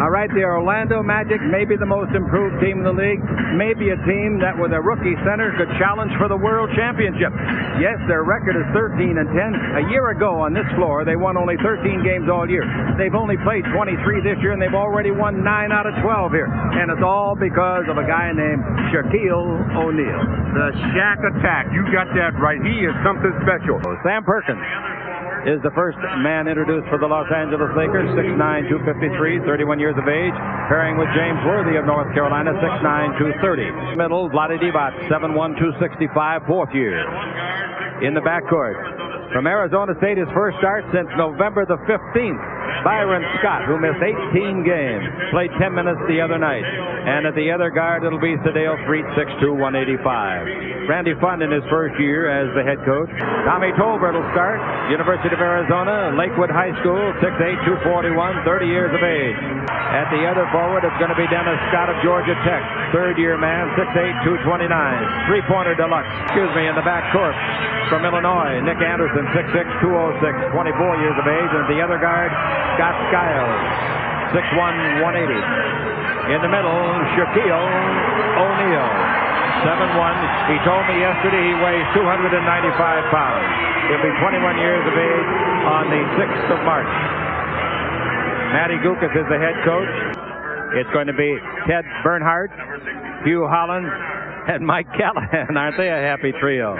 All right, the Orlando Magic, maybe the most improved team in the league, maybe a team that with a rookie center could challenge for the world championship. Yes, their record is 13-10. A year ago on this floor, they won only 13 games all year. They've only played 23 this year, and they've already won 9 out of 12 here. And it's all because of a guy named Shaquille O'Neal. The Shaq attack. You got that right. He is something special. Sam Perkins is the first man introduced for the Los Angeles Lakers, 6'9", 253, 31 years of age, pairing with James Worthy of North Carolina, 6'9", 230. Middle, Vlade Divac, 7'1", 265, fourth year. In the backcourt, from Arizona State, his first start since November the 15th, Byron Scott, who missed 18 games, played 10 minutes the other night. And at the other guard, it'll be Sedale Street, 6'2", 185. Randy Fund in his first year as the head coach. Tommy Tolbert will start, University of Arizona, Lakewood High School, 6'8", 241, 30 years of age. At the other forward, it's going to be Dennis Scott of Georgia Tech, third-year man, 6'8", 229, three-pointer deluxe. In the backcourt from Illinois, Nick Anderson, 6'6", 206, 24 years of age. And at the other guard, Scott Skiles, 6'1", 180. In the middle, Shaquille O'Neal, 7'1". He told me yesterday he weighs 295 pounds. He'll be 21 years of age on the 6th of March. Matty Gukas is the head coach. It's going to be Ted Bernhardt, Hugh Holland, and Mike Callahan. Aren't they a happy trio?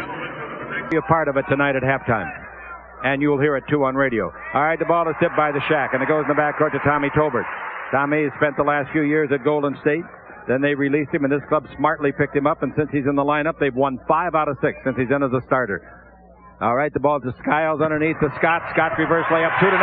Be a part of it tonight at halftime. And you'll hear it too on radio. All right, the ball is tipped by the Shaq, and it goes in the backcourt to Tommy Tolbert. Tommy spent the last few years at Golden State. Then they released him, and this club smartly picked him up. And since he's in the lineup, they've won 5 out of 6 since he's in as a starter. All right, the ball to Skiles underneath to Scott. Scott reverse layup, 2-0.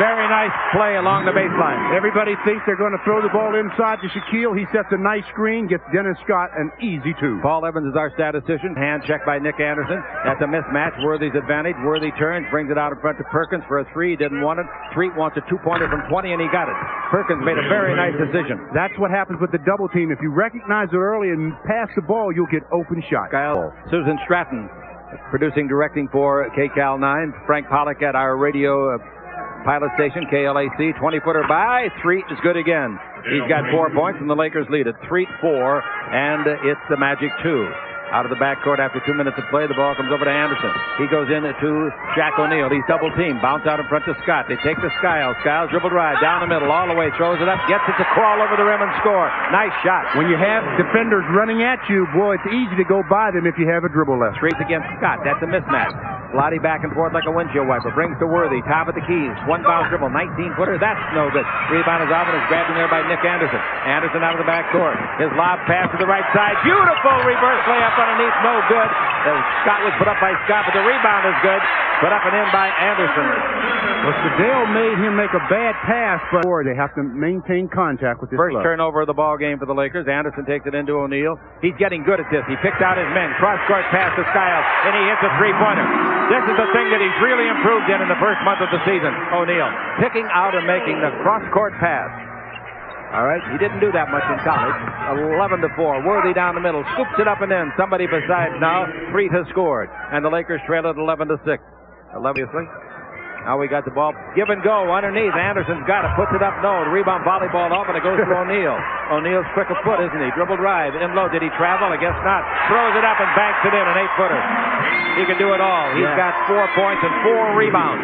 Very nice play along the baseline. Everybody thinks they're going to throw the ball inside to Shaquille. He sets a nice screen, gets Dennis Scott an easy 2. Paul Evans is our statistician. Hand check by Nick Anderson. That's a mismatch. Worthy's advantage. Worthy turns, brings it out in front to Perkins for a 3. Didn't want it. Treat wants a 2-pointer from 20, and he got it. Perkins made a very nice decision. That's what happens with the double team. If you recognize it early and pass the ball, you'll get open shots. Susan Stratton, producing, directing for KCAL 9. Frank Pollock at our radio pilot station, KLAC. 20-footer by. 3 is good again. He's got 4 points, and the Lakers lead at 3-4, and it's the Magic 2. Out of the backcourt after 2 minutes of play, the ball comes over to Anderson. He goes in to Shaq O'Neal. He's double-teamed. Bounce out in front to Scott. They take to Skiles. Skiles dribble drive down the middle, all the way, throws it up, gets it to crawl over the rim and score. Nice shot. When you have defenders running at you, boy, it's easy to go by them if you have a dribble left. 3 against Scott. That's a mismatch. Vlade back and forth like a windshield wiper. Brings to Worthy. Top of the keys. 1-bounce dribble. 19-footer. That's no good. Rebound is off and is grabbed in there by Nick Anderson. Anderson out of the backcourt. His lob pass to the right side. Beautiful reverse layup underneath. No good. The shot was put up by Scott, but the rebound is good. Put up and in by Anderson. Well, Sedale made him make a bad pass, but they have to maintain contact with this First glove. turnover of the ball game for the Lakers. Anderson takes it into O'Neal. He's getting good at this. He picks out his men. Cross-court pass to Skiles, and he hits a 3-pointer. This is the thing that he's really improved in the first month of the season, O'Neal. Picking out and making the cross-court pass. All right, he didn't do that much in college. 11-4. Worthy down the middle. Scoops it up and in. Somebody besides now. Freed has scored. And the Lakers trail at 11-6. Obviously. Now we got the ball. Give and go underneath. Anderson's got it. Puts it up. No. The rebound volleyball off, and it goes to O'Neal. O'Neal's quick of foot, isn't he? Dribble drive. In low. Did he travel? I guess not. Throws it up and banks it in. An 8-footer. He can do it all. He's got 4 points and 4 rebounds.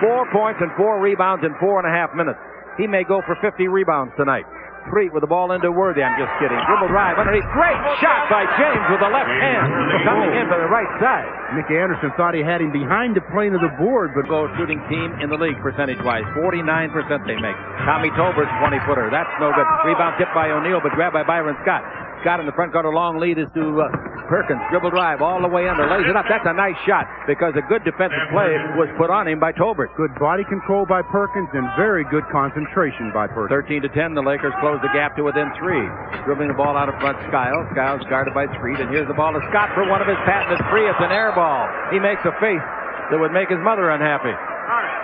4 points and 4 rebounds in 4.5 minutes. He may go for 50 rebounds tonight. Treat with the ball into Worthy. I'm just kidding. Dribble drive underneath. Great shot by James with the left hand. Coming in to the right side. Nick Anderson thought he had him behind the plane of the board, but goal shooting team in the league percentage-wise. 49% they make. Tommy Tolbert's 20-footer. That's no good. Rebound tipped by O'Neal, but grabbed by Byron Scott. Scott in the front court. A long lead is to Perkins. Dribble drive all the way under. Lays it up. That's a nice shot because a good defensive play was put on him by Tolbert. Good body control by Perkins and very good concentration by Perkins. 13-10. The Lakers close the gap to within 3. Dribbling the ball out in front. Skiles. Skiles guarded by Street. And here's the ball to Scott for one of his patented 3. It's an air ball. He makes a face that would make his mother unhappy.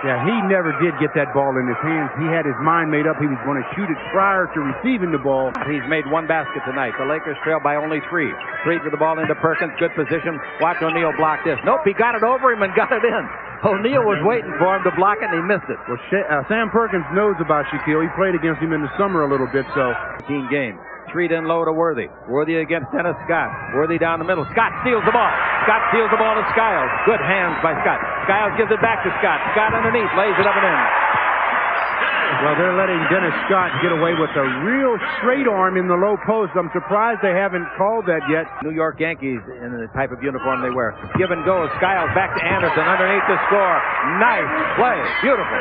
Yeah, he never did get that ball in his hands. He had his mind made up. He was going to shoot it prior to receiving the ball. He's made one basket tonight. The Lakers trail by only 3. Street with the ball into Perkins. Good position. Watch O'Neal block this. Nope, he got it over him and got it in. O'Neal was waiting for him to block it, and he missed it. Well, Sam Perkins knows about Shaquille. He played against him in the summer a little bit, so. 15 game. Street in low to Worthy. Worthy against Dennis Scott. Worthy down the middle. Scott steals the ball. Scott steals the ball to Skiles. Good hands by Scott. Skiles gives it back to Scott. Scott underneath. Lays it up and in. Well, they're letting Dennis Scott get away with a real straight arm in the low post. I'm surprised they haven't called that yet. New York Yankees in the type of uniform they wear. Give and go. Skiles back to Anderson. Underneath the score. Nice play. Beautiful.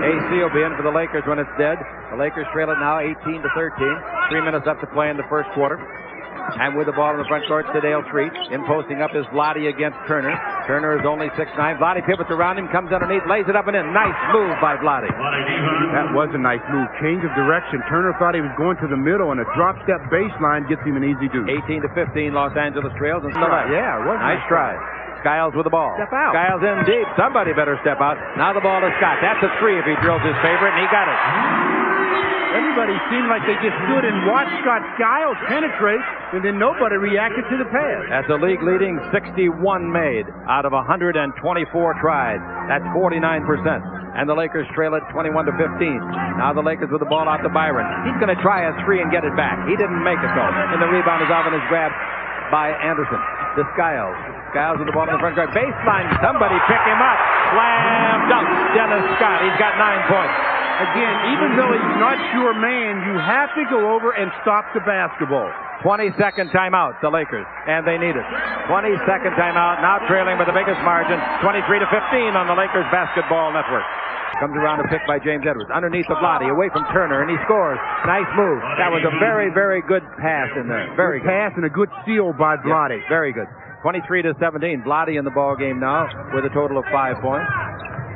AC will be in for the Lakers when it's dead. The Lakers trail it now 18-13. 3 minutes up to play in the first quarter. And with the ball in the front court, Sedale Street. In posting up is Vlade against Turner. Turner is only 6'9". Vlade pivots around him, comes underneath, lays it up and in. Nice move by Vlade. That was a nice move. Change of direction. Turner thought he was going to the middle, and a drop step baseline gets him an easy deuce. 18-15, Los Angeles trails. And yeah, it was nice try. Skiles with the ball. Step out. Skiles in deep. Somebody better step out. Now the ball to Scott. That's a 3 if he drills his favorite, and he got it. Everybody seemed like they just stood and watched Scott Skiles penetrate, and then nobody reacted to the pass. That's a league-leading 61 made out of 124 tried. That's 49%. And the Lakers trail it 21-15. Now the Lakers with the ball out to Byron. He's going to try a 3 and get it back. He didn't make it, though. And the rebound is off and is grabbed by Anderson. To Skiles. Skiles with the ball in the front court. Baseline. Somebody pick him up. Slam dunk. Dennis Scott. He's got 9 points. Again, even though he's not your man, you have to go over and stop the basketball. 20-second timeout, the Lakers, and they need it. 20-second timeout, now trailing by the biggest margin, 23-15 on the Lakers Basketball Network. Comes around a pick by James Edwards. Underneath the Vlade, away from Turner, and he scores. Nice move. That was a very, very good pass in there. Very good pass and a good steal by Vlade. Yes, very good. 23-17. Vlade in the ball game now with a total of 5 points.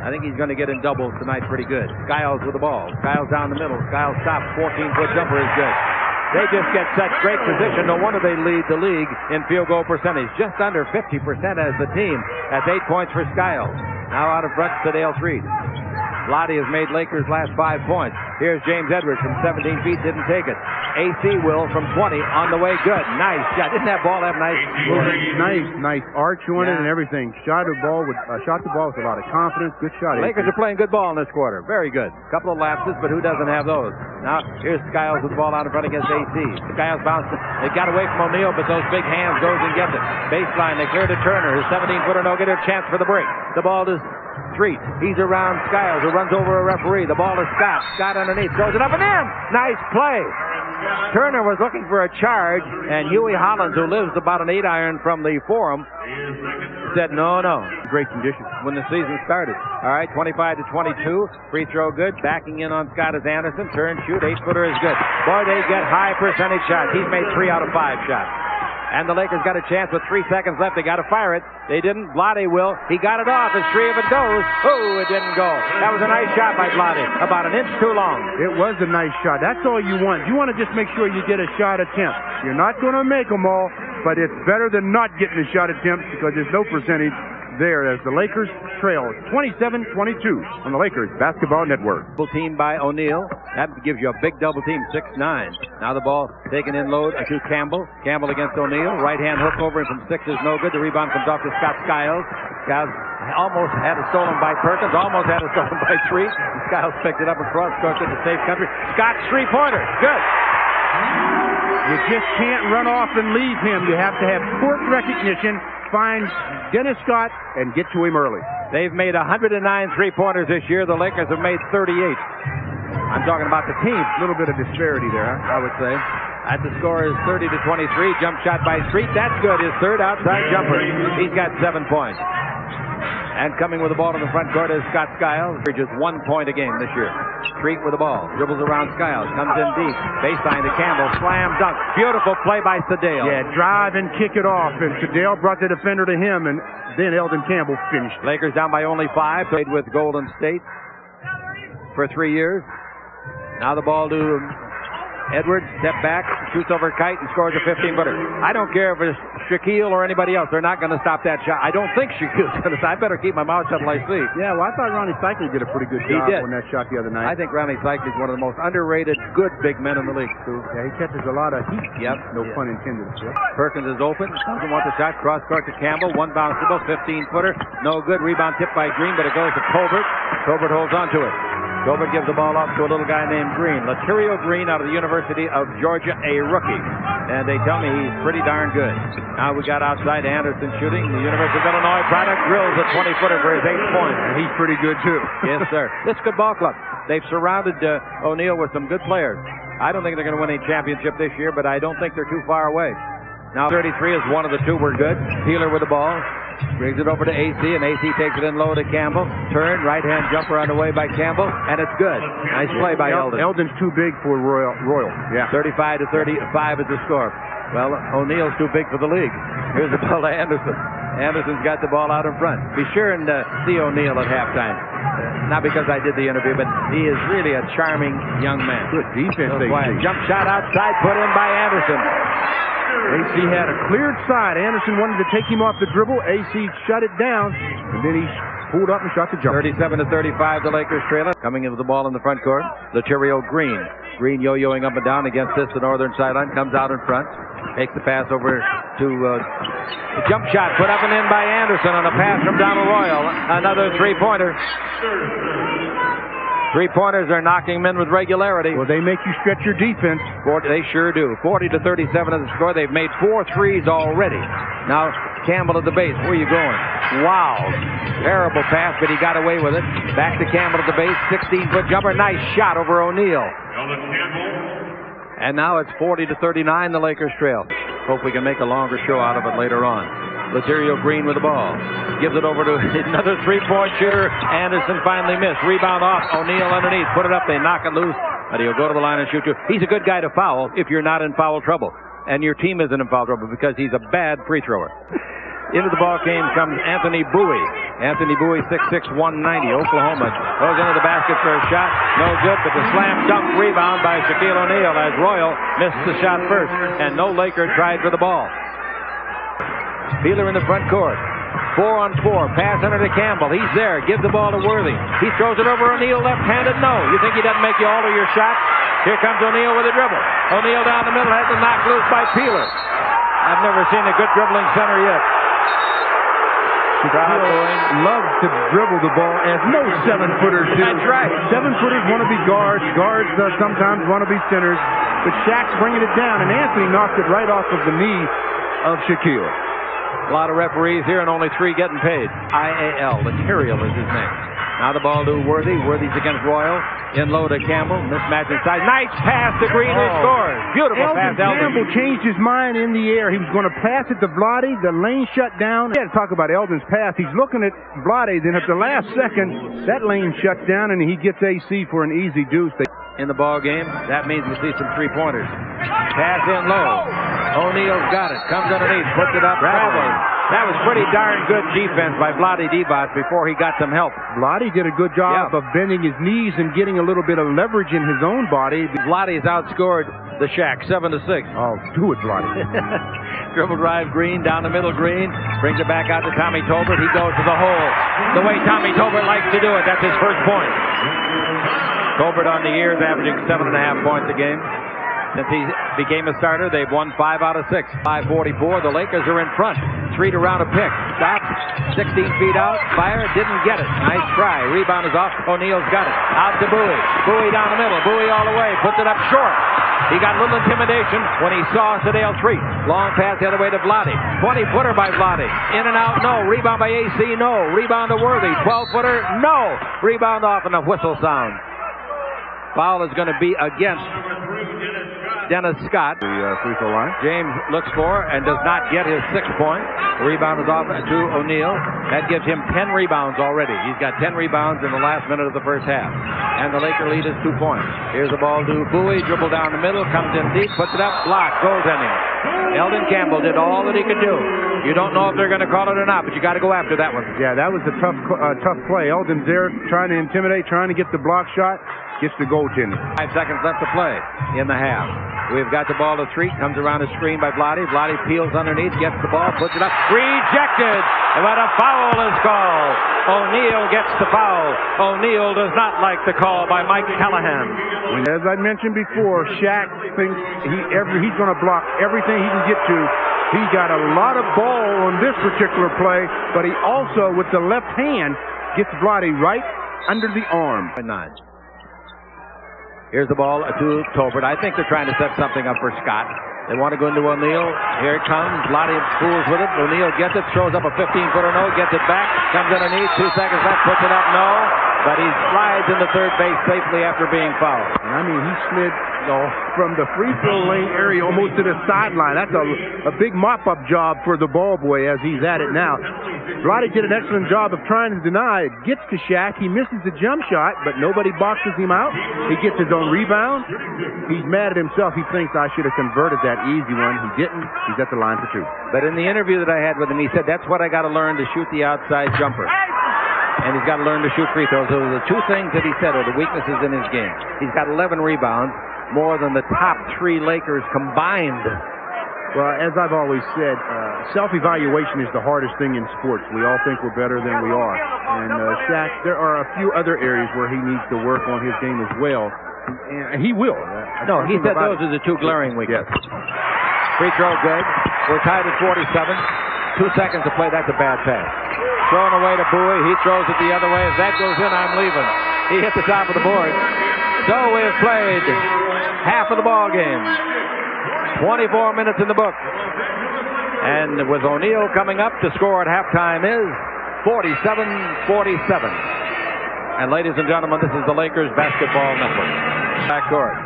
I think he's going to get in doubles tonight pretty good. Skiles with the ball. Skiles down the middle. Skiles stops. 14-foot jumper is good. They just get such great position. No wonder they lead the league in field goal percentage. Just under 50% as the team. That's 8 points for Skiles. Now out of front, Sedale Street. Vlade has made Lakers' last 5 points. Here's James Edwards from 17 feet, didn't take it. AC will from 20 on the way, good. Nice shot. Didn't that ball have nice movement? Nice arch on it and everything. Shot the ball with a lot of confidence. Good shot. Lakers are playing good ball in this quarter. Very good. Couple of lapses, but who doesn't have those? Now here's Skiles with the ball out in front against AC. Skiles bounced. They got away from O'Neal, but those big hands goes and gets it. Baseline, they clear to Turner. His 17-footer no good. A chance for the break. The ball is Street. He's around Skiles, who runs over a referee. The ball is Scott. Scott underneath. Throws it up and in. Nice play. Turner was looking for a charge, and Huey Hollins, who lives about an 8-iron from the Forum, said no. Great condition. When the season started. All right, 25-22. Free throw good. Backing in on Scott is Anderson. Turn, shoot. 8-footer is good. Boy, they get high percentage shots. He's made 3 out of 5 shots. And the Lakers got a chance with 3 seconds left. They got to fire it. They didn't. Vlade will. He got it off. It's 3 if it goes. Oh, it didn't go. That was a nice shot by Vlade. About an inch too long. It was a nice shot. That's all you want. You want to just make sure you get a shot attempt. You're not going to make them all, but it's better than not getting a shot attempt because there's no percentage there as the Lakers trail 27-22 on the Lakers Basketball Network. Double team by O'Neal. That gives you a big double team, 6'9". Now the ball taken in low to Campbell. Campbell against O'Neal. Right hand hook over him from 6 is no good. The rebound comes off to Scott Skiles. Skiles almost had it stolen by Perkins. Almost had it stolen by Street. Skiles picked it up across court to the safe country. Scott's 3-pointer. Good. You just can't run off and leave him. You have to have court recognition. Find Dennis Scott and get to him early. They've made 109 3-pointers this year. The Lakers have made 38. I'm talking about the team. A little bit of disparity there, I would say. The score is 30-23. Jump shot by Street. That's good. His third outside jumper. He's got 7 points. And coming with the ball in the front court is Scott Skiles. Just 1 point a game this year. Street with the ball. Dribbles around Skiles. Comes in deep. Baseline to Campbell. Slam dunk. Beautiful play by Sedale. Yeah, drive and kick it off. And Sedale brought the defender to him, and then Eldon Campbell finished. Lakers down by only 5. Played with Golden State for 3 years. Now the ball to Edwards, step back, shoots over Kite, and scores a 15-footer. I don't care if it's Shaquille or anybody else. They're not going to stop that shot. I don't think Shaquille's going to stop. I better keep my mouth shut till I see. Yeah, well, I thought Ronnie Cycli did a pretty good job on that shot the other night. I think Ronnie Cycli is one of the most underrated, good big men in the league. Yeah, he catches a lot of heat. Yep. No pun intended. Yep. Perkins is open. Doesn't want the shot. Cross court to Campbell. One bounce dribble. 15-footer. No good. Rebound tipped by Green, but it goes to Colbert. Colbert holds on to it. Colbert gives the ball off to a little guy named Green. Laterio Green out of the University of Georgia, a rookie. And they tell me he's pretty darn good. Now we got outside Anderson shooting. The University of Illinois product drills a 20-footer for his 8 points. And he's pretty good, too. Yes, sir. This is a good ball club. They've surrounded O'Neal with some good players. I don't think they're going to win a championship this year, but I don't think they're too far away. Now 33 is one of the two were good. Peeler with the ball. Brings it over to AC, and AC takes it in low to Campbell. Turn, right-hand jumper on the way by Campbell, and it's good. Nice play by Eldon. Eldon's too big for Royal. Yeah. 35 to 35 is the score. Well, O'Neal's too big for the league. Here's the ball to Anderson. Anderson's got the ball out in front. Be sure and see O'Neal at halftime. Not because I did the interview, but he is really a charming young man. Good defense, AC. Jump shot outside, put in by Anderson. AC had a cleared side. Anderson wanted to take him off the dribble. AC shut it down, and then he pulled up and shot the jumper. 37 to 35, the Lakers trail it. Coming into the ball in the front court, Laterio Green. Green yo-yoing up and down against this, the northern sideline. Comes out in front. Makes the pass over to the jump shot put up and in by Anderson on a pass from Donald Royal. Another three-pointer. Three-pointers are knocking men with regularity. Well, they make you stretch your defense. They sure do. 40 to 37 is the score. They've made 4 threes already. Now, Campbell at the base. Where are you going? Wow. Terrible pass, but he got away with it. Back to Campbell at the base. 16-foot jumper. Nice shot over O'Neal. And now it's 40 to 39, the Lakers trail. Hope we can make a longer show out of it later on. Laterio Green with the ball. Gives it over to another three-point shooter. Anderson finally missed. Rebound off. O'Neal underneath. Put it up. They knock it loose. But he'll go to the line and shoot you. He's a good guy to foul if you're not in foul trouble. And your team isn't in foul trouble because he's a bad free thrower. Into the ball game comes Anthony Bowie. Anthony Bowie, 6'6", 190, Oklahoma. Goes into the basket for a shot. No good, but the slam dunk rebound by Shaquille O'Neal as Royal missed the shot first. And no Laker tried for the ball. Peeler in the front court. 4-on-4. Pass under to Campbell. He's there. Gives the ball to Worthy. He throws it over O'Neal left-handed. No. You think he doesn't make you alter your shot? Here comes O'Neal with a dribble. O'Neal down the middle has it knocked loose by Peeler. I've never seen a good dribbling center yet. Loves to dribble the ball as most 7-footers do. That's right. 7-footers want to be guards. Guards sometimes want to be centers. But Shaq's bringing it down, and Anthony knocked it right off of the knee of Shaquille. A lot of referees here and only 3 getting paid. IAL, Laterio is his name. Now the ball to Worthy. Worthy's against Royal. In low to Campbell. Mismatch inside. Nice pass to Green who scores. Beautiful pass. Campbell changed his mind in the air. He was going to pass it to Vlade. The lane shut down. We had to talk about Eldon's pass. He's looking at Vlade. Then at the last second, that lane shuts down and he gets AC for an easy deuce. In the ball game, that means we'll see some three-pointers. Pass in low. O'Neal's got it. Comes underneath. Puts it up. Travels. That was pretty darn good defense by Vlade Divac before he got some help. Vlade did a good job of bending his knees and getting a little bit of leverage in his own body. Vlade's outscored the Shaq 7-6. Oh, do it, Vlade. Dribble drive Green, down the middle Green. Brings it back out to Tommy Tolbert. He goes to the hole. The way Tommy Tolbert likes to do it. That's his first point. Tolbert on the year is averaging 7.5 points a game. Since he became a starter, they've won 5 out of 6. 5:44. The Lakers are in front. 3 to round a pick. Stops. 16 feet out. Fire. Didn't get it. Nice try. Rebound is off. O'Neal's got it. Out to Bowie. Bowie down the middle. Bowie all the way. Puts it up short. He got a little intimidation when he saw Sedale Treat. Long pass the other way to Vlade. 20-footer by Vlade. In and out, no. Rebound by AC, no. Rebound to Worthy. 12-footer, no. Rebound off and a whistle sound. Foul is going to be against Dennis Scott. The free throw line. James looks for and does not get his 6th point. The rebound is off to O'Neal. That gives him 10 rebounds already. He's got 10 rebounds in the last minute of the first half. And the Laker lead is 2 points. Here's the ball to Bowie. Dribble down the middle. Comes in deep. Puts it up. Block. Goaltending. Eldon Campbell did all that he could do. You don't know if they're going to call it or not, but you got to go after that one. Yeah, that was a tough play. Eldon's there trying to intimidate, trying to get the block shot. Gets the goaltender. 5 seconds left to play in the half. We've got the ball to Threet. Comes around a screen by Vlade. Vlade peels underneath, gets the ball, puts it up. Rejected. But a foul is called. O'Neill gets the foul. O'Neill does not like the call by Mike Callahan. As I mentioned before, Shaq thinks he's going to block everything he can get to. He got a lot of ball on this particular play, but he also, with the left hand, gets Vlade right under the arm. 9. Here's the ball to Tolbert. I think they're trying to set something up for Scott. They want to go into O'Neill. Here it comes. Vlade fools with it. O'Neill gets it, throws up a 15-footer, no, gets it back, comes underneath, 2 seconds left, puts it up, no. But he slides into third base safely after being fouled. I mean, he slid from the free throw lane area almost to the sideline. That's a big mop-up job for the ball boy as he's at it now. Vlade did an excellent job of trying to deny it. Gets to Shaq. He misses the jump shot, but nobody boxes him out. He gets his own rebound. He's mad at himself. He thinks I should have converted that easy one. He didn't. He's at the line for 2. But in the interview that I had with him, he said, that's what I got to learn to shoot the outside jumper. And he's got to learn to shoot free throws. Those are the 2 things that he said are the weaknesses in his game. He's got 11 rebounds, more than the top 3 Lakers combined. Well, as I've always said, self-evaluation is the hardest thing in sports. We all think we're better than we are. And Shaq, there are a few other areas where he needs to work on his game as well. And he will. No, he said those are the 2 glaring weaknesses. Yes. Free throw good. We're tied at 47. 2 seconds to play. That's a bad pass. Thrown away to Bowie. He throws it the other way. If that goes in, I'm leaving. He hit the top of the board. So we have played half of the ball game. 24 minutes in the book. And with O'Neill coming up, the score at halftime is 47-47. And ladies and gentlemen, this is the Lakers Basketball Network. Backcourt.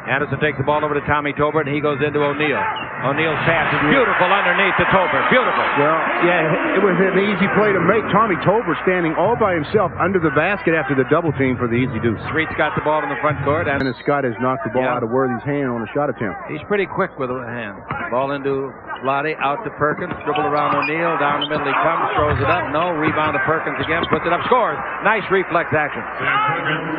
Anderson takes the ball over to Tommy Tolbert, and he goes into O'Neill. O'Neill's pass is beautiful underneath to Tolbert. Beautiful. Well, yeah, it was an easy play to make. Tommy Tolbert standing all by himself under the basket after the double team for the easy deuce. Street's got the ball in the front court. And Scott has knocked the ball out of Worthy's hand on a shot attempt. He's pretty quick with the hand. Ball into Vlade, out to Perkins, dribble around O'Neill, down the middle he comes, throws it up, no, rebound to Perkins again, puts it up, scores. Nice reflex action.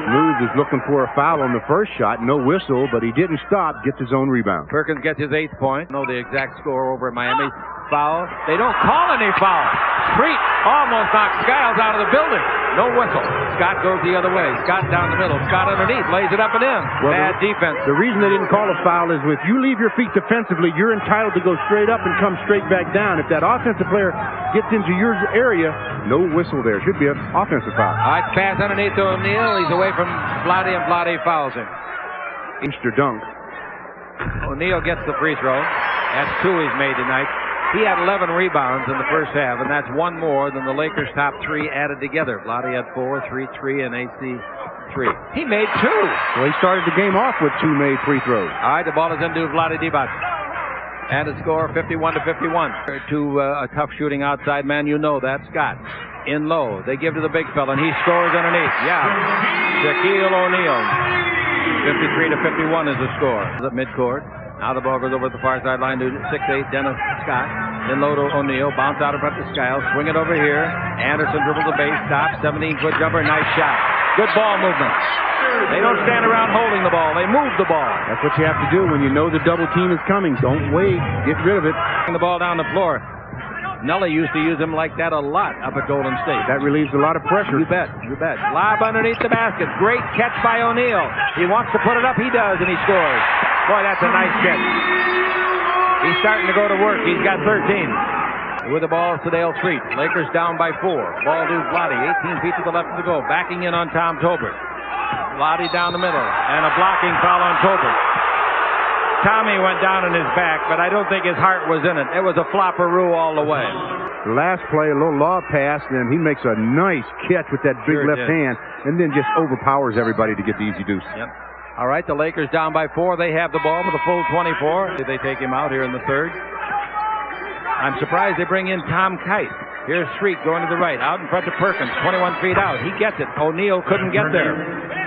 Smooth is looking for a foul on the first shot, no whistle, but he didn't stop, gets his own rebound. Perkins gets his 8th point. Know the exact score over at Miami. Foul. They don't call any foul. Street almost knocks Skiles out of the building. No whistle. Scott goes the other way. Scott down the middle. Scott underneath. Lays it up and in. Well, bad defense. The reason they didn't call a foul is if you leave your feet defensively, you're entitled to go straight up and come straight back down. If that offensive player gets into your area, no whistle there. Should be an offensive foul. All right, pass underneath to O'Neill. He's away from Vlade, and Vlade fouls him. Easter dunk. O'Neill gets the free throw. That's 2 he's made tonight. He had 11 rebounds in the first half, and that's 1 more than the Lakers' top 3 added together. Vlade had 4, 3, and AC 3. He made 2. Well, he started the game off with 2 made free throws. All right, the ball is into Vlade Divac. And a score 51-51. To a tough shooting outside man, you know that. Scott in low. They give to the big fella, and he scores underneath. Yeah. Shaquille O'Neal. 53-51 is the score. At midcourt. Now the ball goes over the far sideline to 6'8", Dennis Scott. Then low to O'Neill. Bounce out in front to Skiles. Swing it over here. Anderson dribbles the base. Stops. 17-foot jumper. Nice shot. Good ball movement. They don't stand around holding the ball. They move the ball. That's what you have to do when you know the double team is coming. Don't wait. Get rid of it. The ball down the floor. Nelly used to use him like that a lot up at Golden State. That relieves a lot of pressure. You bet. You bet. Lob underneath the basket. Great catch by O'Neill. He wants to put it up. He does, and he scores. Boy, that's a nice catch. He's starting to go to work. He's got 13. With the ball, Sedale Street. Lakers down by 4. Ball to Vlade. 18 feet to the left of the goal. Backing in on Tom Tolbert. Vlade down the middle. And a blocking foul on Tolbert. Tommy went down on his back, but I don't think his heart was in it. It was a flopperoo all the way. The last play, a little lob pass, and he makes a nice catch with that big left hand, and then just overpowers everybody to get the easy deuce. Yep. All right, the Lakers down by 4. They have the ball with a full 24. Did they take him out here in the third? I'm surprised they bring in Tom Kite. Here's Shriek going to the right. Out in front to Perkins. 21 feet out. He gets it. O'Neal couldn't get there.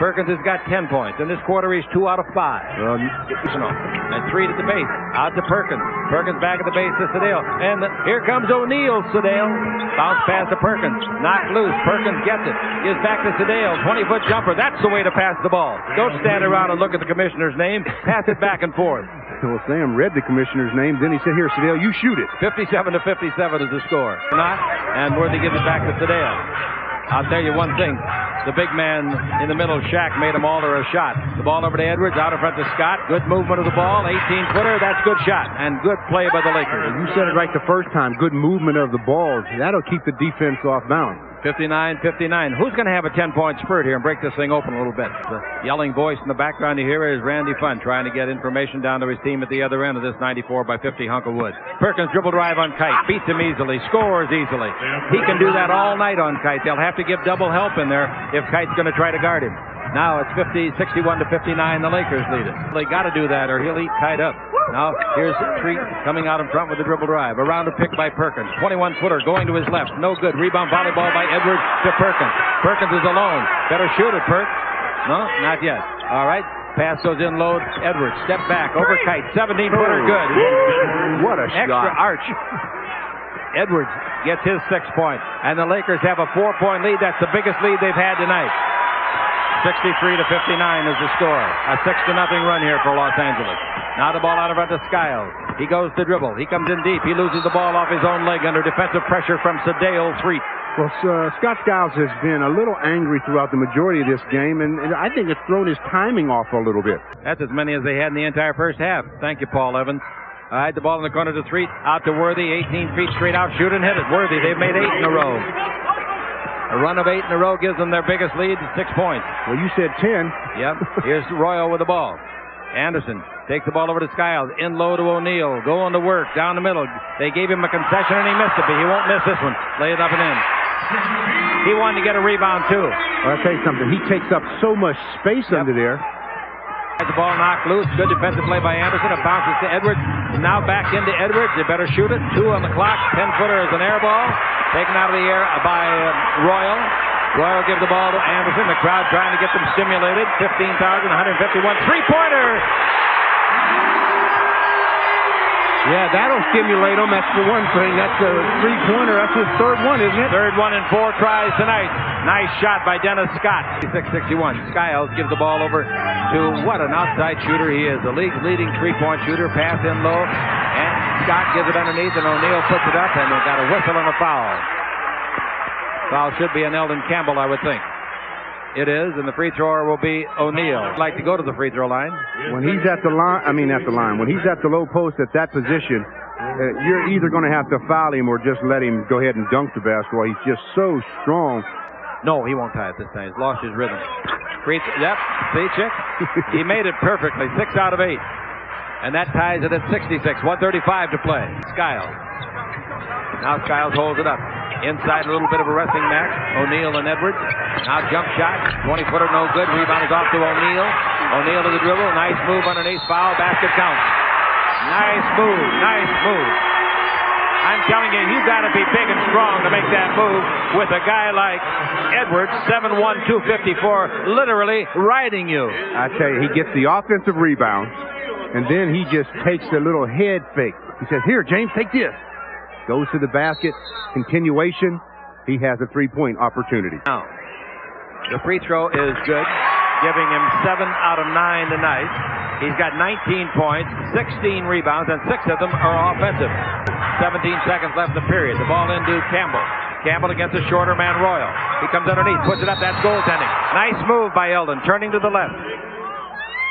Perkins has got 10 points. In this quarter, he's 2 out of 5. And 3 to the base. Out to Perkins. Perkins back at the base to Sedale. And here comes O'Neal. Sedale. Bounce pass to Perkins. Knocked loose. Perkins gets it. Gives back to Sedale. 20-foot jumper. That's the way to pass the ball. Don't stand around and look at the commissioner's name. Pass it back and forth. Well, Sam read the commissioner's name. Then he said, here, Sedale, you shoot it. 57 to 57 is the score. Not, and Worthy gives it back to Sedale. I'll tell you one thing. The big man in the middle, Shaq, made him alter a shot. The ball over to Edwards, out in front to Scott. Good movement of the ball, 18-footer. That's good shot, and good play by the Lakers. You said it right the first time. Good movement of the ball. That'll keep the defense off balance. 59-59. Who's going to have a 10-point spurt here and break this thing open a little bit? The yelling voice in the background you hear is Randy Funn trying to get information down to his team at the other end of this 94-by-50 hunk of wood. Perkins dribble drive on Kite. Beats him easily. Scores easily. He can do that all night on Kite. They'll have to give double help in there if Kite's going to try to guard him. Now it's 61 to 59. The Lakers lead it. They got to do that or he'll eat Kite up. Now here's Treat coming out in front with the dribble drive. Around a pick by Perkins. 21-footer going to his left. No good. Rebound volleyball by Edwards to Perkins. Perkins is alone. Better shoot it, Perk. No, not yet. All right. Pass goes in low. Edwards. Step back. Over Kite. 17-footer good. What a extra shot. Arch. Edwards gets his 6 point. And the Lakers have a 4-point lead. That's the biggest lead they've had tonight. 63 to 59 is the score. A 6-0 run here for Los Angeles. Now the ball out of front to Skiles. He goes to dribble. He comes in deep. He loses the ball off his own leg under defensive pressure from Sedale Threet. Well, Scott Skiles has been a little angry throughout the majority of this game, and I think it's thrown his timing off a little bit. That's as many as they had in the entire first half. Thank you, Paul Evans. All right, the ball in the corner to Threet. Out to Worthy. 18 feet straight out. Shoot and hit it. Worthy. They've made 8 in a row. A run of 8 in a row gives them their biggest lead, 6 points. Well, you said 10. Yep. Here's Royal with the ball. Anderson takes the ball over to Skiles. In low to O'Neal. Going to work. Down the middle. They gave him a concession and he missed it, but he won't miss this one. Lay it up and in. He wanted to get a rebound, too. Well, I'll tell you something. He takes up so much space under there. The ball knocked loose. Good defensive play by Anderson. It bounces to Edwards. Now back into Edwards. They better shoot it. 2 on the clock. 10-footer is an air ball. Taken out of the air by Royal. Royal gives the ball to Anderson. The crowd trying to get them stimulated. 15,151. Three-pointer. Yeah, that'll stimulate him. That's the one thing. That's a three-pointer. That's his third one, isn't it? Third one in 4 tries tonight. Nice shot by Dennis Scott. 66-61. Skiles gives the ball over to what an outside shooter he is. The league's leading three-point shooter. Pass in low. And Scott gives it underneath, and O'Neal puts it up, and they've got a whistle and a foul. Foul should be an Eldon Campbell, I would think. It is, and the free thrower will be O'Neal. I'd like to go to the free throw line. When he's at the line, when he's at the low post at that position, you're either going to have to foul him or just let him go ahead and dunk the basketball. He's just so strong. No, he won't tie it this time. He's lost his rhythm. Yep, see, Chick? He made it perfectly. 6 out of 8. And that ties it at 66. 1:35 to play. Skiles. Now Skiles holds it up. Inside a little bit of a wrestling match. O'Neal and Edwards. Now jump shot. 20-footer no good. Rebound is off to O'Neal. O'Neal to the dribble. Nice move underneath. Foul. Basket counts. Nice move. Nice move. I'm telling you, you've got to be big and strong to make that move with a guy like Edwards, 7'1", 254, literally riding you. I tell you, he gets the offensive rebound, and then he just takes a little head fake. He says, here, James, take this. Goes to the basket. Continuation. He has a three-point opportunity. Now, the free throw is good, giving him 7 out of 9 tonight. He's got 19 points, 16 rebounds, and 6 of them are offensive. 17 seconds left in the period. The ball into Campbell. Campbell against the shorter man, Royal. He comes underneath, puts it up. That's goaltending. Nice move by Eldon, turning to the left.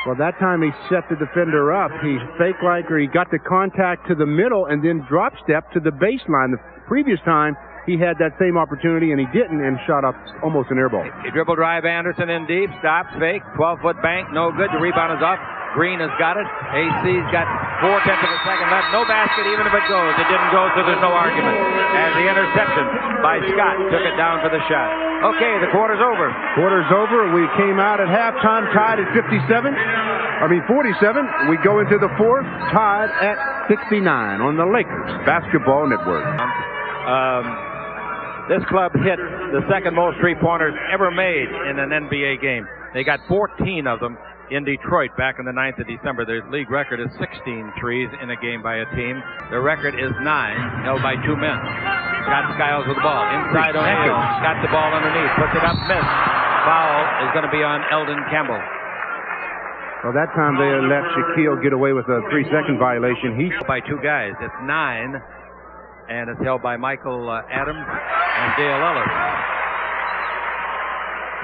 Well, that time he set the defender up. He faked like, or he got the contact to the middle and then drop step to the baseline. The previous time, he had that same opportunity and he didn't and shot up almost an air ball. He dribble drive Anderson in deep, stops, fake, 12-foot bank, no good. The rebound is off. Green has got it. AC's got 4/10 of a second left. No basket even if it goes. It didn't go, so there's no argument. As the interception by Scott took it down for the shot. Okay, the quarter's over. Quarter's over. We came out at halftime tied at 47. 47. We go into the fourth tied at 69 on the Lakers Basketball Network. This club hit the second most three-pointers ever made in an NBA game. They got 14 of them in Detroit back on the 9th of December. Their league record is 16 threes in a game by a team. The record is 9, held by 2 men. Scott Skiles with the ball. Inside O'Neal. Got the ball underneath. Puts it up. Missed. Foul is going to be on Eldon Campbell. Well, that time they let Shaquille get away with a 3-second violation. He by 2 guys. It's 9, and it's held by Michael Adams and Dale Ellis.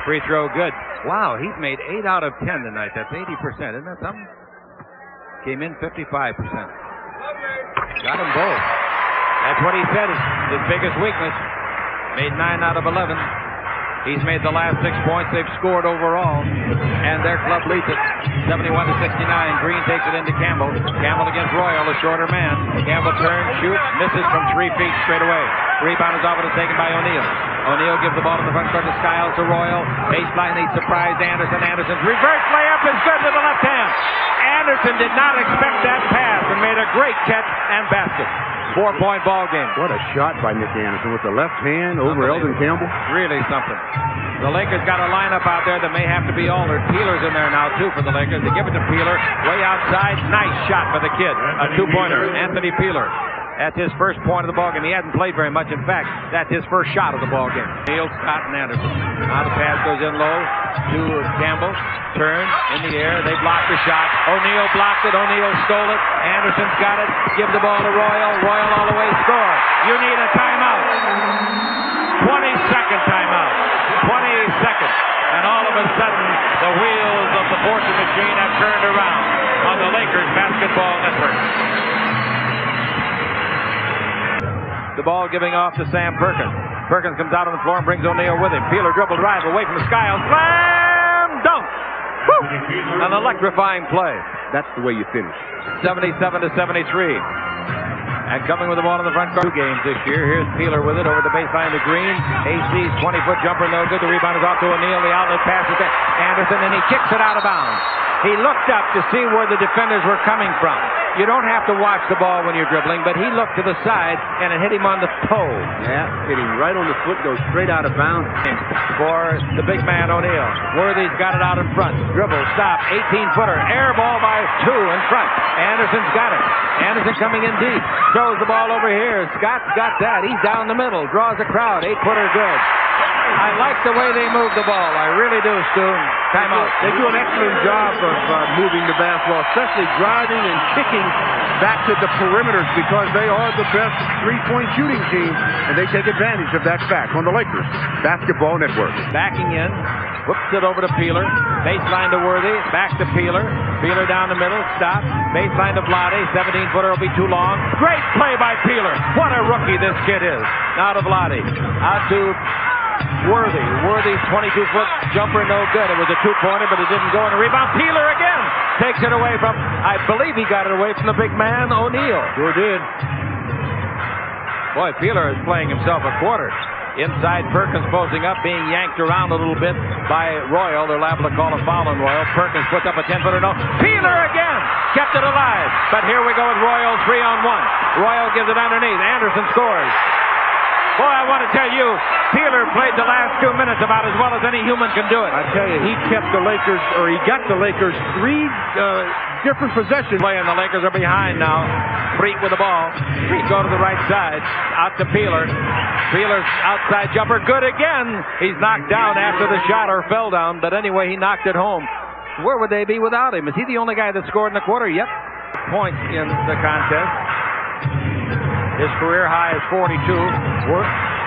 Free throw good. Wow, he's made 8 out of 10 tonight. That's 80%. Isn't that something? Came in 55%. Got them both. That's what he said is his biggest weakness. Made 9 out of 11. He's made the last 6 points. They've scored overall, and their club leads it 71-69. Green takes it into Campbell. Campbell against Royal, a shorter man. Campbell turns, shoots, misses from 3 feet straight away. Rebound is off and is taken by O'Neal. O'Neal gives the ball to the front court to Skiles to Royal. Baseline, he surprised Anderson. Anderson's reverse layup is good with the left hand. Anderson did not expect that pass and made a great catch and basket. 4-point ball game. What a shot by Nick Anderson with the left hand over Eldon Campbell. Really something. The Lakers got a lineup out there that may have to be altered. Peeler's in there now, too, for the Lakers. They give it to Peeler. Way outside. Nice shot for the kid. A 2-pointer. Anthony Peeler. That's his first point of the ballgame. He hasn't played very much. In fact, that's his first shot of the ballgame. Neil, Scott, and Anderson. Now the pass goes in low to Campbell. Turn in the air. They block the shot. O'Neal blocked it. O'Neal stole it. Anderson's got it. Give the ball to Royal. Royal all the way. Score. You need a timeout. 20-second timeout. 20 seconds. And all of a sudden, the wheels of the fortune machine have turned around on the Lakers Basketball Network. The ball giving off to Sam Perkins. Perkins comes out on the floor and brings O'Neal with him. Peeler dribble drive away from Skiles. Slam dunk! Woo! An electrifying play. That's the way you finish. 77-73. And coming with the ball in the front court. 2 games this year. Here's Peeler with it over the baseline to Green. AC's 20-foot jumper, no good. The rebound is off to O'Neal. The outlet pass is to Anderson, and he kicks it out of bounds. He looked up to see where the defenders were coming from. You don't have to watch the ball when you're dribbling, but he looked to the side, and it hit him on the toe. Yeah, hit him right on the foot, goes straight out of bounds. For the big man, O'Neal. Worthy's got it out in front. Dribble, stop, 18-footer. Air ball by 2 in front. Anderson's got it. Anderson coming in deep. Throws the ball over here. Scott's got that. He's down the middle. Draws a crowd. 8-footer good. I like the way they move the ball. I really do, Stu. Timeout. They do an excellent job of moving the basketball, especially driving and kicking back to the perimeters, because they are the best three-point shooting team, and they take advantage of that fact on the Lakers Basketball Network. Backing in, whips it over to Peeler. Baseline to Worthy, back to Peeler. Peeler down the middle, stop. Baseline to Vlade, 17-footer will be too long. Great play by Peeler. What a rookie this kid is. Now to Vlade. Out to Worthy. Worthy's 22-foot jumper, no good. It was a 2-pointer, but it didn't go in a rebound. Peeler again takes it away from, I believe he got it away from the big man, O'Neal. Sure did. Boy, Peeler is playing himself a quarter. Inside, Perkins posting up, being yanked around a little bit by Royal. They're liable to call a foul on Royal. Perkins puts up a 10-footer, no. Peeler again! Kept it alive. But here we go with Royal 3-on-1. Royal gives it underneath. Anderson scores. Boy, I want to tell you, Peeler played the last 2 minutes about as well as any human can do it. I tell you, he kept the Lakers, or he got the Lakers 3 different possessions. And the Lakers are behind now. Freak with the ball. Freak go to the right side. Out to Peeler. Peeler's outside jumper. Good again. He's knocked down after the shot, or fell down. But anyway, he knocked it home. Where would they be without him? Is he the only guy that scored in the quarter? Yep. Points in the contest. His career high is 42.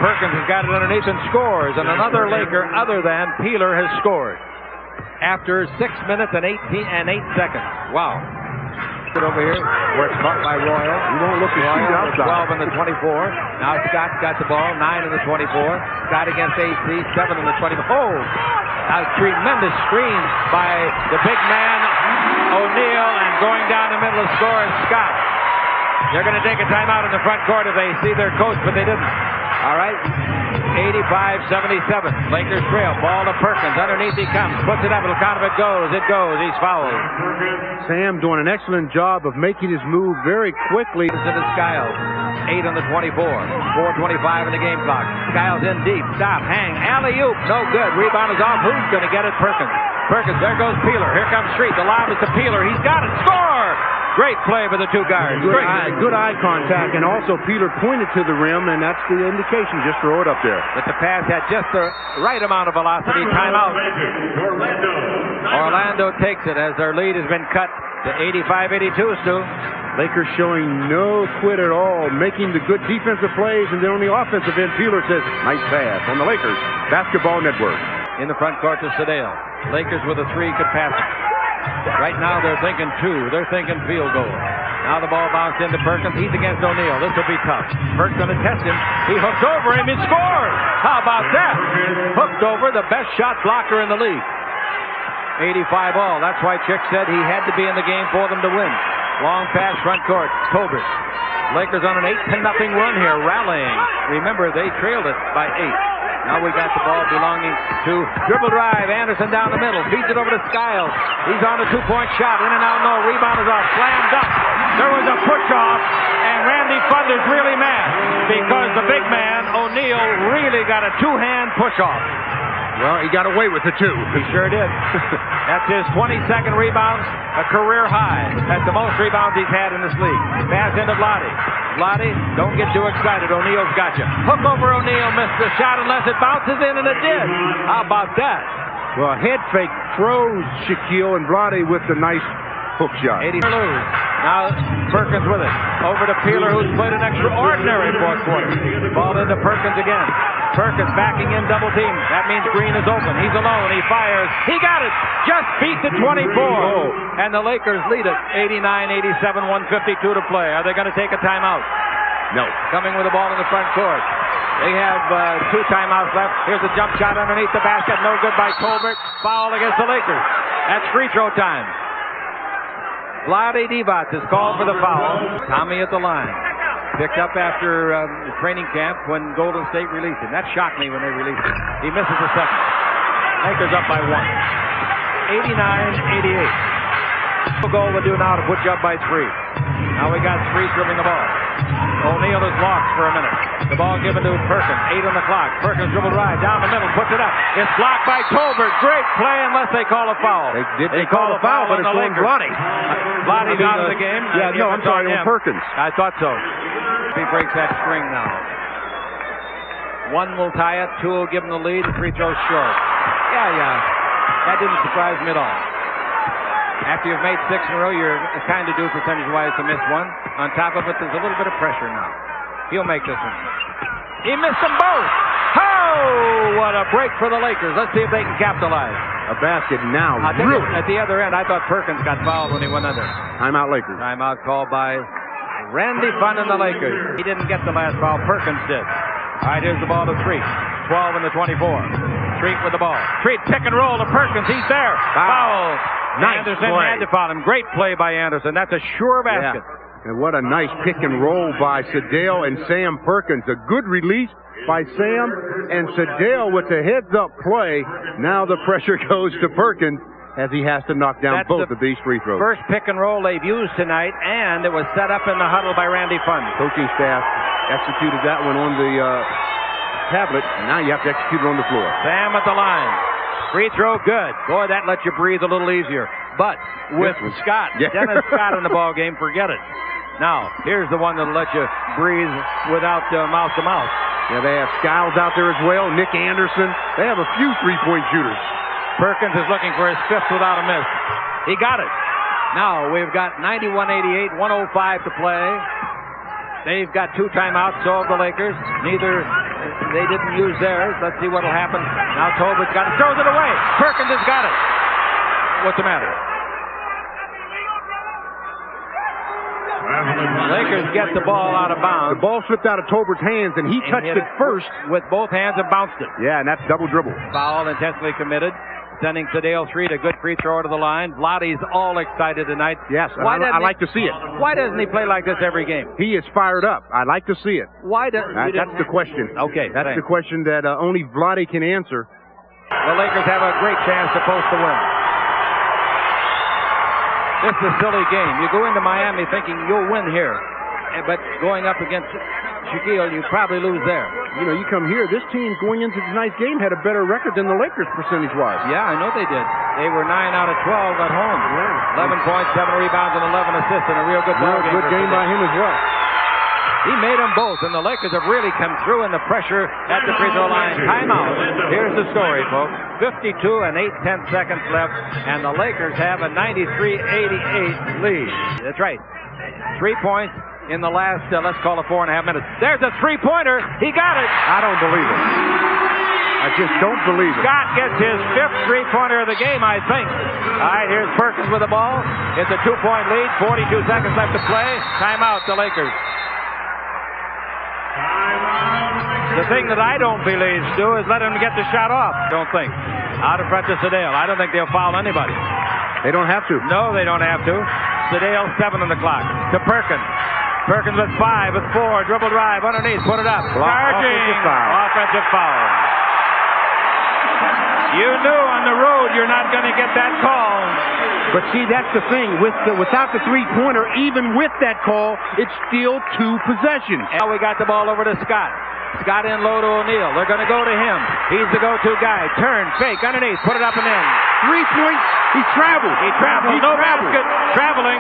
Perkins has got it underneath and scores. And another Laker other than Peeler has scored. After 6 minutes and 8 seconds. Wow. Over here, where it's caught by Royal. You won't look at 12 in the 24. Now Scott's got the ball, 9 in the 24. Scott against AC, 7 in the 24. Oh, a tremendous screen by the big man, O'Neal, and going down the middle of the score is Scott. They're going to take a timeout in the front court if they see their coach, but they didn't. All right. 85-77. Lakers trail. Ball to Perkins. Underneath he comes. Puts it up. It'll count if it goes. It goes. He's fouled. Sam doing an excellent job of making his move very quickly. To the Skiles. 8 on the 24. 4:25 in the game clock. Skiles in deep. Stop. Hang. Alley-oop. No good. Rebound is off. Who's going to get it? Perkins. Perkins. There goes Peeler. Here comes Street. The lob is to Peeler. He's got it. Score! Great play by the two guards. Good eye contact, and also Peeler pointed to the rim, and that's the indication. Just throw it up there. But the pass had just the right amount of velocity. Timeout. Orlando takes it as their lead has been cut to 85-82, Stu. Lakers showing no quit at all, making the good defensive plays, and then on the offensive end, Peeler says, nice pass on the Lakers Basketball Network. In the front court to Sedale. Lakers with a 3 could pass it. Right now they're thinking 2. They're thinking field goal. Now the ball bounced into Perkins. He's against O'Neal. This will be tough. Perkins going to test him. He hooked over him. He scores. How about that? Hooked over the best shot blocker in the league. 85 all. That's why Chick said he had to be in the game for them to win. Long pass front court. Tolbert. Lakers on an 8-0 run here, rallying. Remember, they trailed it by 8. Now we got the ball belonging to dribble drive. Anderson down the middle. Feeds it over to Skiles. He's on a 2-point shot. In and out, no. Rebound is off. Slammed up. There was a push-off, and Randy Funder's really mad because the big man, O'Neal, really got a 2-hand push-off. Well, he got away with it, too. He sure did. That's his 22nd rebounds, a career high. That's the most rebounds he's had in this league. Pass into Vlade. Vlade, don't get too excited. O'Neal's got you. Hook over O'Neal, missed the shot unless it bounces in, and it did. How about that? Well, head fake throws Shaquille, and Vlade with the nice hook shot. 80 lose. Now Perkins with it. Over to Peeler, who's played an extraordinary fourth quarter. Ball into Perkins again. Perkins backing in double team. That means Green is open. He's alone. He fires. He got it. Just beat the 24. And the Lakers lead it. 89-87, 152 to play. Are they going to take a timeout? No. Coming with the ball in the front court. They have 2 timeouts left. Here's a jump shot underneath the basket. No good by Tolbert. Foul against the Lakers. That's free throw time. Vlade Divac is called for the foul. Tommy at the line. Picked up after training camp when Golden State released him. That shocked me when they released him. He misses the second. Lakers up by 1. 89-88. Goal will do now to put you up by 3. Now we got Street dribbling the ball. O'Neal is lost for a minute. The ball given to Perkins. 8 on the clock. Perkins dribble drive down the middle, puts it up. It's blocked by Tolbert. Great play unless they call a foul. They call a foul, but it's on Vlade. Vlade's out of the game. Yeah, no, I'm sorry, on Perkins. I thought so. He breaks that string now. 1 will tie it. 2 will give him the lead. 3 throws short. Yeah. That didn't surprise me at all. After you've made 6 in a row, you're kind of due percentage-wise to miss 1. On top of it, there's a little bit of pressure now. He'll make this one. He missed them both. Oh, what a break for the Lakers. Let's see if they can capitalize. A basket now. Really? At the other end, I thought Perkins got fouled when he went under. Timeout Lakers. Timeout called by Randy Funn and the Lakers. He didn't get the last foul. Perkins did. All right, here's the ball to Treat. 12 in the 24. Treat with the ball. Treat pick and roll to Perkins. He's there. Foul. Nice Anderson play. had to foul him. Great play by Anderson. That's a sure basket. Yeah. And what a nice pick and roll by Sedale and Sam Perkins. A good release by Sam and Sedale with the heads-up play. Now the pressure goes to Perkins as he has to knock down both of these free throws. First pick and roll they've used tonight, and it was set up in the huddle by Randy Funn. Coaching staff executed that one on the tablet. Now you have to execute it on the floor. Sam at the line. Free throw, good. Boy, that lets you breathe a little easier. But with Scott, Dennis Scott in the ball game, forget it. Now, here's the one that'll let you breathe without mouth to mouth. Yeah, they have Skiles out there as well. Nick Anderson. They have a few three-point shooters. Perkins is looking for his 5th without a miss. He got it. Now, we've got 91-88, 1:05 to play. They've got 2 timeouts, so have the Lakers. They didn't use theirs. Let's see what'll happen. Now Tolbert's got it. Throws it away. Perkins has got it. What's the matter? Lakers get the ball out of bounds. The ball slipped out of Tolbert's hands, and he touched it first with both hands and bounced it. Yeah, and that's double dribble. Foul intentionally committed. sending Shaquille 3 to good free throw to the line. Vlade's all excited tonight. Yes, I like to see it. Why doesn't he play like this every game? He is fired up. I like to see it. Why does that's the question. Okay, that's the question that only Vlade can answer. The Lakers have a great chance to post the win. This is a silly game. You go into Miami thinking you'll win here, but going up against Shaquille, you probably lose there. You know, you come here, this team going into tonight's game had a better record than the Lakers percentage-wise. Yeah, I know they did. They were 9 out of 12 at home. Yeah. 11 points, 7 rebounds, and 11 assists, and a real good ball game. Good game by him as well. He made them both, and the Lakers have really come through in the pressure at the free throw line. Timeout. Here's the story, folks. 52 and 8/10 seconds left, and the Lakers have a 93-88 lead. That's right. 3 points in the last, let's call it 4.5 minutes. There's a three-pointer. He got it. I don't believe it. I just don't believe it. Scott gets his 5th three-pointer of the game, I think. All right, here's Perkins with the ball. It's a 2-point lead. 42 seconds left to play. Timeout, the Lakers. The thing that I don't believe, Stu, is let him get the shot off. Don't think. Out in front to Shaquille. I don't think they'll foul anybody. They don't have to. No, they don't have to. Shaquille, 7 on the clock. To Perkins. Perkins with 5, with 4. Dribble drive underneath. Put it up. Charging. Offensive foul. You knew on the road you're not going to get that call. But see, that's the thing. Without the three-pointer, even with that call, it's still 2 possessions. Now we got the ball over to Scott. Scott in low to O'Neal. They're going to go to him. He's the go-to guy. Turn, fake, underneath, put it up and in. 3 points. He traveled. He traveled. No basket. Traveling.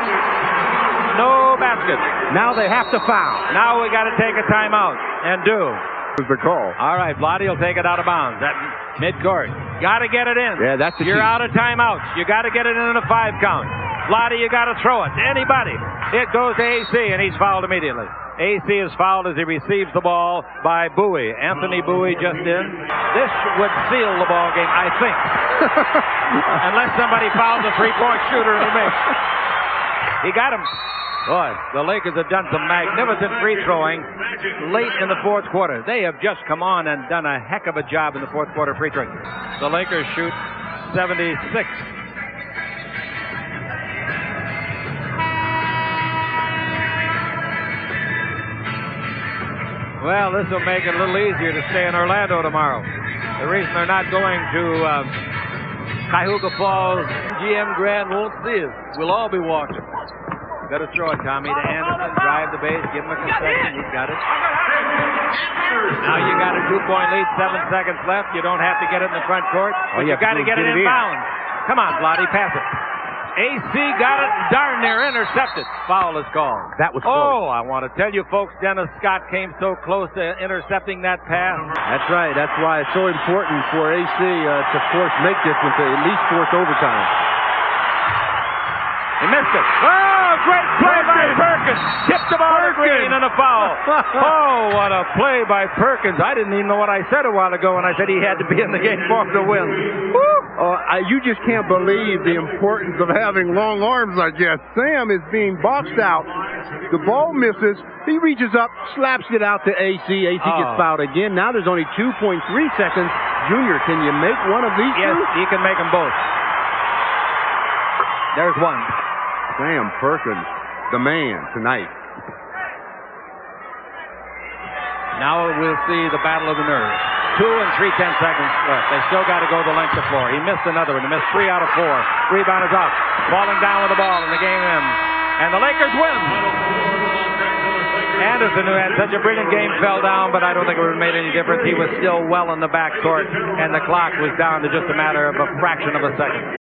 No basket. Now they have to foul. Now we got to take a timeout and do. Is the call. All right, Vlade will take it out of bounds at midcourt. Got to get it in. Yeah, that's the You're key. out of timeouts. You got to get it in a 5 count. Vlade, you got to throw it to anybody. It goes to AC, and he's fouled immediately. AC is fouled as he receives the ball by Bowie. Anthony Bowie just in. This would seal the ball game, I think. Unless somebody fouls a three-point shooter and he makes. He got him. Boy, the Lakers have done some magnificent free throwing late in the 4th quarter. They have just come on and done a heck of a job in the 4th quarter free throwing. The Lakers shoot 76. Well, this will make it a little easier to stay in Orlando tomorrow. The reason they're not going to Cuyahoga Falls GM Grand won't see us. We'll all be watching. Better throw it, Tommy, to Anderson. Drive the base. Give him a concession. He's got it. Now you got a 2-point lead. 7 seconds left. You don't have to get it in the front court. But you got to get it in bounds. Come on, Vlade, pass it. AC got it. Darn near intercepted. Foul is called. That was close. Oh, I want to tell you folks, Dennis Scott came so close to intercepting that pass. That's right. That's why it's so important for AC to make this one to at least force overtime. He missed it. Oh, great play by Perkins. Tipped the ball to Green and a foul. Oh, what a play by Perkins. I didn't even know what I said a while ago when I said he had to be in the game for him to win. You just can't believe the importance of having long arms, I guess. Sam is being boxed out. The ball misses. He reaches up, slaps it out to AC. AC gets fouled again. Now there's only 2.3 seconds. Junior, can you make one of these Yes, two? he can make them both. There's one. Sam Perkins, the man tonight. Now we'll see the battle of the nerves. 2 and 3/10 seconds left. They still got to go the length of floor. He missed another one. He missed 3 out of 4. Rebound is up. Falling down with the ball, and the game ends. And the Lakers win. Anderson, who had such a brilliant game, fell down, but I don't think it would have made any difference. He was still well in the backcourt, and the clock was down to just a matter of a fraction of a second.